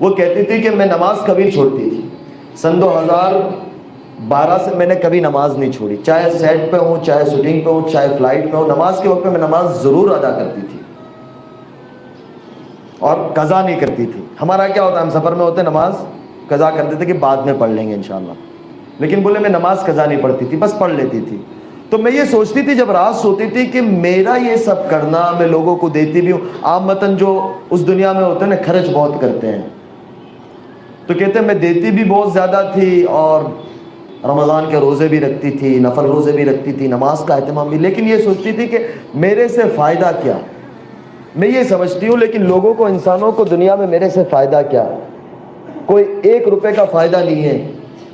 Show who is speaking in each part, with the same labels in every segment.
Speaker 1: وہ کہتی تھی کہ میں نماز کبھی نہیں چھوڑتی تھی. سن 2012 سے میں نے کبھی نماز نہیں چھوڑی، چاہے سیٹ پہ ہوں، چاہے شوٹنگ پہ ہوں، چاہے فلائٹ پہ ہوں، نماز کے وقت پہ میں نماز ضرور ادا کرتی تھی اور قضا نہیں کرتی تھی. ہمارا کیا ہوتا ہے، ہم سفر میں ہوتے نماز قضا کرتے تھے کہ بعد میں پڑھ لیں گے انشاءاللہ، لیکن بولے میں نماز قضا نہیں پڑھتی تھی، بس پڑھ لیتی تھی. تو میں یہ سوچتی تھی جب رات سوتی تھی کہ میرا یہ سب کرنا، میں لوگوں کو دیتی بھی ہوں. عامتاً جو اس دنیا میں ہوتے ہیں نا، خرچ بہت کرتے ہیں، تو کہتے ہیں میں دیتی بھی بہت زیادہ تھی اور رمضان کے روزے بھی رکھتی تھی، نفل روزے بھی رکھتی تھی، نماز کا اہتمام بھی، لیکن یہ سوچتی تھی کہ میرے سے فائدہ کیا. میں یہ سمجھتی ہوں لیکن لوگوں کو، انسانوں کو دنیا میں میرے سے فائدہ کیا؟ کوئی 1 روپے کا فائدہ نہیں ہے،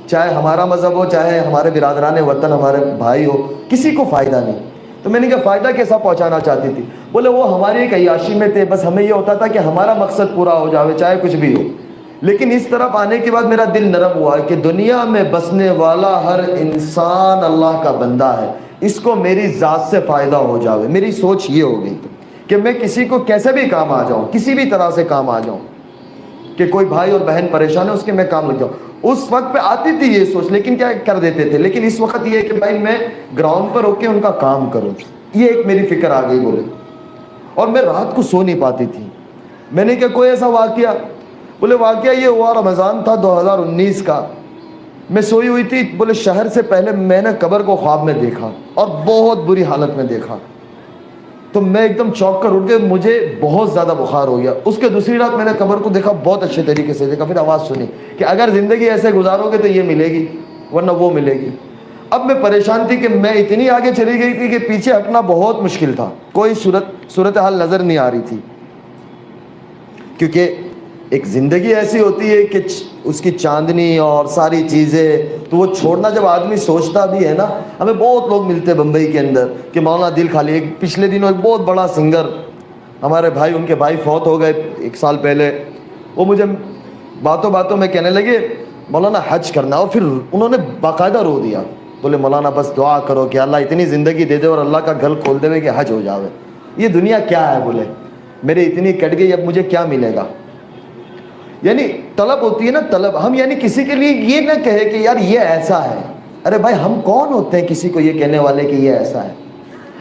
Speaker 1: چاہے ہمارا مذہب ہو، چاہے ہمارے برادران وطن، ہمارے بھائی ہو، کسی کو فائدہ نہیں. تو میں نے کہا فائدہ کیسا پہنچانا چاہتی تھی؟ بولے وہ ہماری ایک عیاشی میں تھے، بس ہمیں یہ ہوتا تھا کہ ہمارا مقصد پورا ہو جاوے چاہے کچھ بھی ہو. لیکن اس طرف آنے کے بعد میرا دل نرم ہوا کہ دنیا میں بسنے والا ہر انسان اللہ کا بندہ ہے، اس کو میری ذات سے فائدہ ہو جاوے. میری سوچ یہ ہو گئی کہ میں کسی کو کیسے بھی کام آ جاؤں، کسی بھی طرح سے کام آ جاؤں، کہ کوئی بھائی اور بہن پریشان ہے اس کے میں کام لگ جاؤں. اس وقت پہ آتی تھی یہ سوچ، لیکن کیا کر دیتے تھے. لیکن اس وقت یہ ہے کہ بھائی میں گراؤنڈ پر ہو کے ان کا کام کروں، یہ ایک میری فکر آ گئی. بولے اور میں رات کو سو نہیں پاتی تھی. میں نے کہا کوئی ایسا واقعہ؟ بولے واقعہ یہ ہوا، رمضان تھا 2019 کا، میں سوئی ہوئی تھی. بولے شہر سے پہلے میں نے قبر کو خواب میں دیکھا اور بہت بری حالت میں دیکھا. تو میں ایک دم چونک کر اٹھ گیا، مجھے بہت زیادہ بخار ہو گیا. اس کے دوسری رات میں نے قبر کو دیکھا، بہت اچھے طریقے سے دیکھا. پھر آواز سنی کہ اگر زندگی ایسے گزارو گے تو یہ ملے گی ورنہ وہ ملے گی. اب میں پریشان تھی کہ میں اتنی آگے چلی گئی تھی کہ پیچھے ہٹنا بہت مشکل تھا، کوئی صورتحال نظر نہیں آ رہی تھی. کیونکہ ایک زندگی ایسی ہوتی ہے کہ اس کی چاندنی اور ساری چیزیں تو وہ چھوڑنا جب آدمی سوچتا بھی ہے نا. ہمیں بہت لوگ ملتے بمبئی کے اندر کہ مولانا دل خالی. ایک پچھلے دنوں ایک بہت بڑا سنگر، ہمارے بھائی، ان کے بھائی فوت ہو گئے 1 سال پہلے. وہ مجھے باتوں باتوں میں کہنے لگے مولانا حج کرنا، اور پھر انہوں نے باقاعدہ رو دیا. بولے مولانا بس دعا کرو کہ اللہ اتنی زندگی دے دے اور اللہ کا گھر کھول دے کہ حج ہو جاوے. یہ دنیا کیا ہے؟ بولے میرے اتنی کٹ گئی، اب مجھے کیا ملے گا؟ یعنی طلب ہوتی ہے نا، طلب. ہم یعنی کسی کے لیے یہ نہ کہے کہ یار یہ ایسا ہے. ارے بھائی ہم کون ہوتے ہیں کسی کو یہ کہنے والے کہ یہ ایسا ہے؟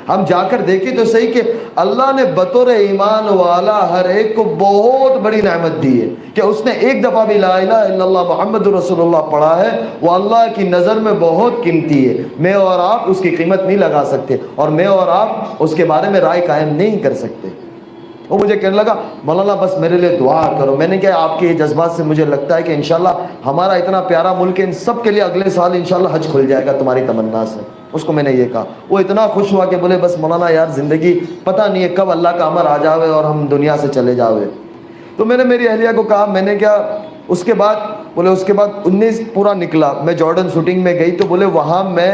Speaker 1: ہم جا کر دیکھیں تو صحیح کہ اللہ نے بطور ایمان والا ہر ایک کو بہت بڑی نعمت دی ہے کہ اس نے ایک دفعہ بھی لا الہ الا اللہ محمد رسول اللہ پڑھا ہے. وہ اللہ کی نظر میں بہت قیمتی ہے. میں اور آپ اس کی قیمت نہیں لگا سکتے، اور میں اور آپ اس کے بارے میں رائے قائم نہیں کر سکتے. وہ مجھے کہنے لگا مولانا بس میرے لیے دعا کرو. میں نے کہا آپ کے یہ جذبات سے مجھے لگتا ہے کہ انشاءاللہ ہمارا اتنا پیارا ملک ہے، ان سب کے لیے اگلے سال انشاءاللہ حج کھل جائے گا تمہاری تمنا سے. اس کو میں نے یہ کہا. وہ اتنا خوش ہوا کہ بولے بس مولانا یار زندگی پتہ نہیں ہے کب اللہ کا امر آ جاوے اور ہم دنیا سے چلے جاوے. تو میں نے میری اہلیہ کو کہا، میں نے کیا اس کے بعد، بولے اس کے بعد 19 پورا نکلا. میں جارڈن شوٹنگ میں گئی تو بولے وہاں میں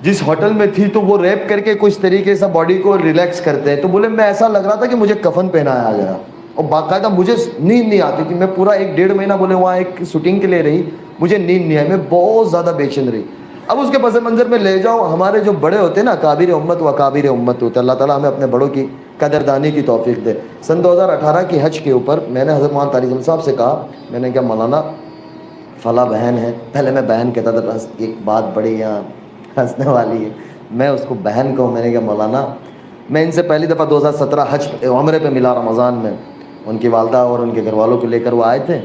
Speaker 1: جس ہوٹل میں تھی تو وہ ریپ کر کے کچھ طریقے سے باڈی کو ریلیکس کرتے ہیں. تو بولے میں ایسا لگ رہا تھا کہ مجھے کفن پہنایا گیا، اور باقاعدہ مجھے نیند نہیں آتی تھی. میں پورا 1-1.5 مہینہ بولے وہاں ایک شوٹنگ کے لیے رہی، مجھے نیند نہیں آئی، میں بہت زیادہ بے چین رہی. اب اس کے پس منظر میں لے جاؤ، ہمارے جو بڑے ہوتے ہیں نا، کابر امت و اکابر امت ہوتے ہیں. اللہ تعالیٰ ہمیں اپنے بڑوں کی قدردانی کی توفیق دے. سن 2018 کی حج کے اوپر میں نے حضرت مولانا طارق صاحب سے کہا، میں نے کہا مولانا فلاں بہن ہے، پہلے میں بہن کہتا تھا، ایک بات بڑی یہاں ہنسنے والی ہے، میں اس کو بہن کہوں. میں نے کہا مولانا میں ان سے پہلی دفعہ 2017 حج عمرے پہ ملا رمضان میں. ان کی والدہ اور ان کے گھر والوں کو لے کر وہ آئے تھے.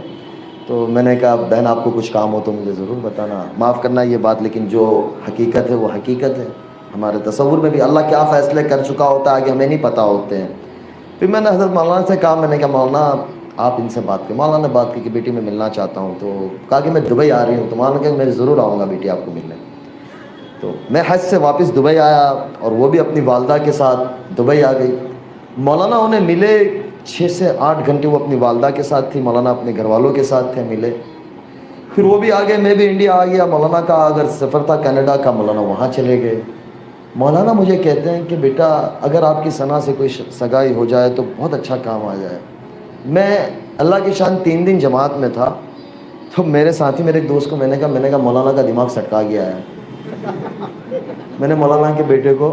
Speaker 1: تو میں نے کہا بہن آپ کو کچھ کام ہو تو مجھے ضرور بتانا، معاف کرنا یہ بات، لیکن جو حقیقت ہے وہ حقیقت ہے. ہمارے تصور میں بھی اللہ کیا فیصلے کر چکا ہوتا ہے آگے ہمیں نہیں پتہ ہوتے ہیں. پھر میں نے حضرت مولانا سے کہا، میں نے کہا مولانا آپ ان سے بات کریں. مولانا نے بات کی کہ بیٹی میں ملنا چاہتا ہوں. تو کہا کہ میں دبئی آ رہی ہوں. تو مولانا کہ میں ضرور آؤں گا بیٹی آپ کو ملنے. تو میں حج سے واپس دبئی آیا اور وہ بھی اپنی والدہ کے ساتھ دبئی آ گئی. مولانا انہیں ملے 6 سے 8 گھنٹے وہ اپنی والدہ کے ساتھ تھی، مولانا اپنے گھر والوں کے ساتھ تھے، ملے. پھر وہ بھی آ گئے، میں بھی انڈیا آ گیا. مولانا کا اگر سفر تھا کینیڈا کا، مولانا وہاں چلے گئے. مولانا مجھے کہتے ہیں کہ بیٹا اگر آپ کی ثنا سے کوئی سگائی ہو جائے تو بہت اچھا کام آ جائے. میں اللہ کی شان 3 دن جماعت میں تھا. تو میرے ساتھی میرے ایک دوست کو میں نے کہا مولانا کا دماغ سٹکا گیا ہے. میں نے مولانا کے بیٹے کو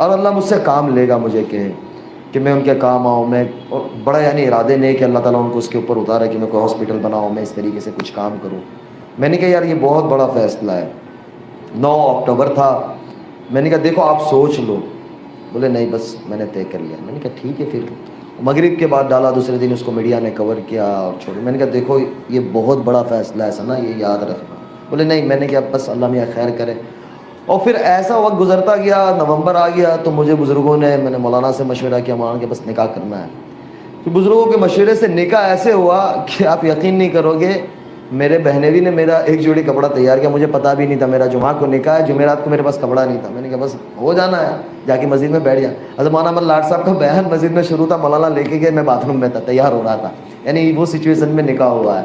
Speaker 1: اور اللہ مجھ سے کام لے گا مجھے کہ میں ان کے کام آؤں. میں بڑا یعنی ارادے نہیں کہ اللہ تعالیٰ ان کو اس کے اوپر اتارے کہ میں کوئی ہاسپٹل بناؤں, میں اس طریقے سے کچھ کام کروں. میں نے کہا یار یہ بہت بڑا فیصلہ ہے. 9 اکتوبر تھا, میں نے کہا دیکھو آپ سوچ لو. بولے نہیں بس میں نے طے کر لیا. میں نے کہا ٹھیک ہے پھر. مغرب کے بعد ڈالا, دوسرے دن اس کو میڈیا نے کور کیا اور چھوڑا. میں نے کہا دیکھو یہ بہت بڑا فیصلہ ہے ثنا, یہ یاد رکھنا. بولے نہیں. میں نے کہا بس اللہ میاں خیر کرے. اور پھر ایسا وقت گزرتا گیا, نومبر آ گیا تو مجھے بزرگوں نے, میں نے مولانا سے مشورہ کیا, مولانا کے بس نکاح کرنا ہے. پھر بزرگوں کے مشورے سے نکاح ایسے ہوا کہ آپ یقین نہیں کرو گے, میرے بہنوی نے میرا ایک جوڑی کپڑا تیار کیا. مجھے پتا بھی نہیں تھا میرا جمعہ کو نکاح ہے, جمعرات کو میرے پاس کپڑا نہیں تھا. میں نے کہا بس ہو جانا ہے, جا کے مسجد میں بیٹھ گیا. حضرت مولانا احمد لاٹ صاحب کا بیان مسجد میں شروع تھا, مولانا لے کے گئے, میں باتھ روم میں تھا, تیار ہو رہا تھا. یعنی وہ سچویشن میں نکاح ہوا ہے.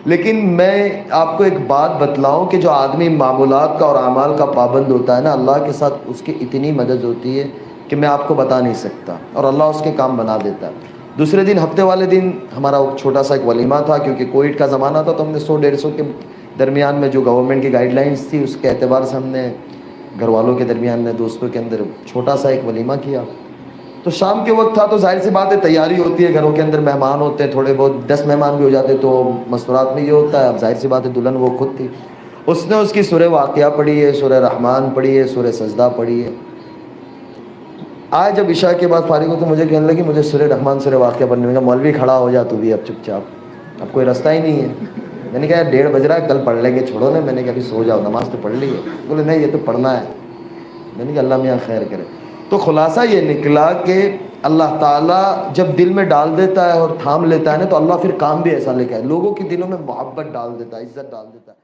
Speaker 1: لیکن میں آپ کو ایک بات بتلاؤں کہ جو آدمی معمولات کا اور اعمال کا پابند ہوتا ہے نا, اللہ کے ساتھ اس کی اتنی مدد ہوتی ہے کہ میں آپ کو بتا نہیں سکتا, اور اللہ اس کے کام بنا دیتا ہے. دوسرے دن ہفتے والے دن ہمارا چھوٹا سا ایک ولیمہ تھا, کیونکہ کووڈ کا زمانہ تھا, تو ہم نے 100-150 کے درمیان میں جو گورنمنٹ کی گائیڈ لائنس تھی اس کے اعتبار سے ہم نے گھر والوں کے درمیان میں, دوستوں کے اندر چھوٹا سا ایک ولیمہ کیا. تو شام کے وقت تھا, تو ظاہر سی بات ہے تیاری ہوتی ہے, گھروں کے اندر مہمان ہوتے ہیں, تھوڑے بہت 10 مہمان بھی ہو جاتے, تو مستورات میں یہ ہوتا ہے. اب ظاہر سی بات ہے دلہن وہ خود تھی, اس نے اس کی سورہ واقعہ پڑھی ہے, سورہ رحمان پڑھی ہے, سورہ سجدہ پڑھی ہے. آج جب عشاء کے بعد فارغ ہو تو مجھے کہنے لگی مجھے سورہ رحمان سورہ واقعہ پڑھنے میں. مولوی کھڑا ہو جا تو بھی اب چپ چاپ, اب کوئی رستہ ہی نہیں ہے. میں نے کہا 1:30 بج رہا ہے, کل پڑھ لیں گے, چھوڑو نا. میں نے کہا ابھی سو جاؤ, نماز تو پڑھ لی ہے. بولے نہیں یہ تو پڑھنا ہے. میں نے کہا اللہ میاں خیر کرے. تو خلاصہ یہ نکلا کہ اللہ تعالیٰ جب دل میں ڈال دیتا ہے اور تھام لیتا ہے نا, تو اللہ پھر کام بھی ایسا لے کے آئے, لوگوں کے دلوں میں محبت ڈال دیتا ہے, عزت ڈال دیتا ہے.